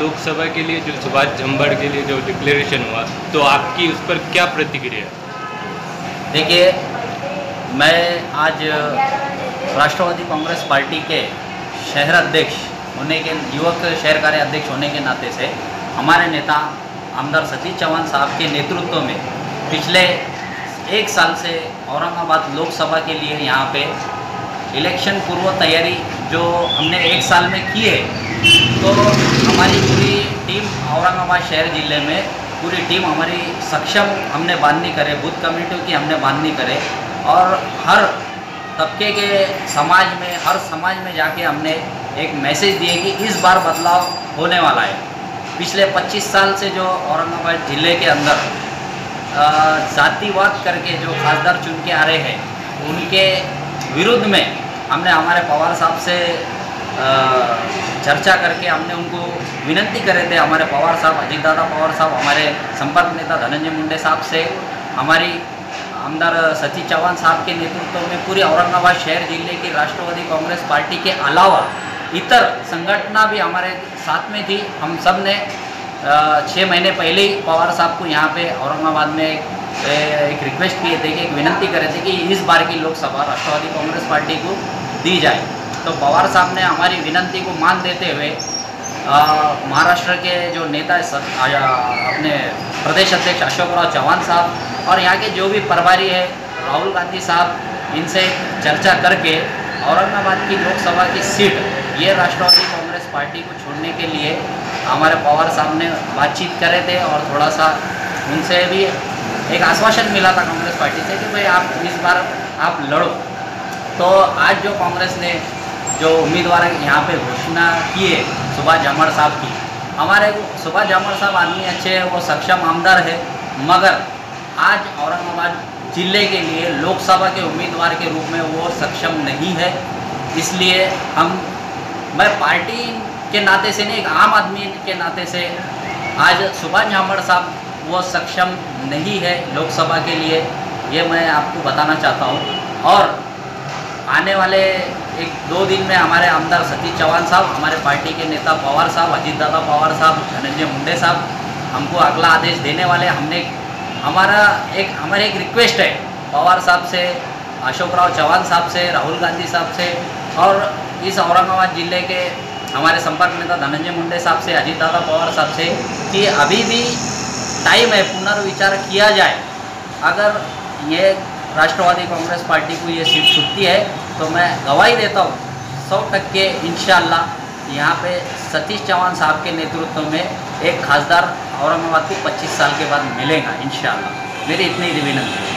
लोकसभा के लिए जो सुभाष झांबड़ के लिए जो डिक्लेरेशन हुआ, तो आपकी उस पर क्या प्रतिक्रिया? देखिए, मैं आज राष्ट्रवादी कांग्रेस पार्टी के शहर अध्यक्ष होने के, युवक शहर कार्य अध्यक्ष होने के नाते से हमारे नेता आमदार सतीश चौहान साहब के नेतृत्व में पिछले 1 साल से औरंगाबाद लोकसभा के लिए यहाँ पे इलेक्शन पूर्व तैयारी जो हमने 1 साल में की है, तो हमारी पूरी टीम औरंगाबाद शहर जिले में पूरी टीम हमारी सक्षम हमने बांधनी करे, बूथ कमेटियों की हमने बांधनी करे और हर तबके के समाज में, हर समाज में जाके हमने एक मैसेज दिए कि इस बार बदलाव होने वाला है। पिछले 25 साल से जो औरंगाबाद ज़िले के अंदर जातिवाद करके जो खासदार चुन के आ रहे हैं, उनके विरुद्ध में हमने हमारे पवार साहब से चर्चा करके हमने उनको विनंती करे थे। हमारे पवार साहब, अजीत दादा पवार साहब, हमारे संपर्क नेता धनंजय मुंडे साहब से, हमारी आमदार सतीश चौहान साहब के नेतृत्व में पूरी औरंगाबाद शहर जिले की राष्ट्रवादी कांग्रेस पार्टी के अलावा इतर संगठना भी हमारे साथ में थी। हम सब ने 6 महीने पहले ही पवार साहब को यहाँ पे औरंगाबाद में एक रिक्वेस्ट किए थे, कि एक विनंती करे थे कि इस बार की लोकसभा राष्ट्रवादी कांग्रेस पार्टी को दी जाए। तो पवार साहब ने हमारी विनंती को मान देते हुए महाराष्ट्र के जो नेता अपने प्रदेश अध्यक्ष अशोकराव चौहान साहब और यहाँ के जो भी प्रभारी है राहुल गांधी साहब, इनसे चर्चा करके औरंगाबाद की लोकसभा की सीट ये राष्ट्रवादी कांग्रेस पार्टी को छोड़ने के लिए हमारे पवार साहब ने बातचीत करे थे और थोड़ा सा उनसे भी एक आश्वासन मिला था कांग्रेस पार्टी से कि भाई आप इस बार आप लड़ो। तो आज जो कांग्रेस ने जो उम्मीदवार यहाँ पे घोषणा की है सुभाष झांबड़ साहब की, हमारे सुभाष झांबड़ साहब आदमी अच्छे हैं, वो सक्षम आमदार है, मगर आज औरंगाबाद जिले के लिए लोकसभा के उम्मीदवार के रूप में वो सक्षम नहीं है। इसलिए मैं पार्टी के नाते से नहीं, एक आम आदमी के नाते से आज सुभाष झांबड़ साहब वो सक्षम नहीं है लोकसभा के लिए, ये मैं आपको बताना चाहता हूँ। और आने वाले 1-2 दिन में हमारे आमदार सतीश चौहान साहब, हमारे पार्टी के नेता पवार साहब, अजीत दादा पवार साहब, धनंजय मुंडे साहब हमको अगला आदेश देने वाले। हमारी एक रिक्वेस्ट है पवार साहब से, अशोकराव चौहान साहब से, राहुल गांधी साहब से और इस औरंगाबाद ज़िले के हमारे संपर्क नेता धनंजय मुंडे साहब से, अजीत दादा पवार साहब से कि अभी भी टाइम है, पुनर्विचार किया जाए। अगर ये राष्ट्रवादी कांग्रेस पार्टी को ये सीट छूटती है तो मैं गवाही देता हूँ 100% इंशाअल्लाह यहाँ पे सतीश चौहान साहब के नेतृत्व में एक खासदार औरंगाबाद को 25 साल के बाद मिलेगा इंशाअल्लाह। मेरी इतनी विनती है।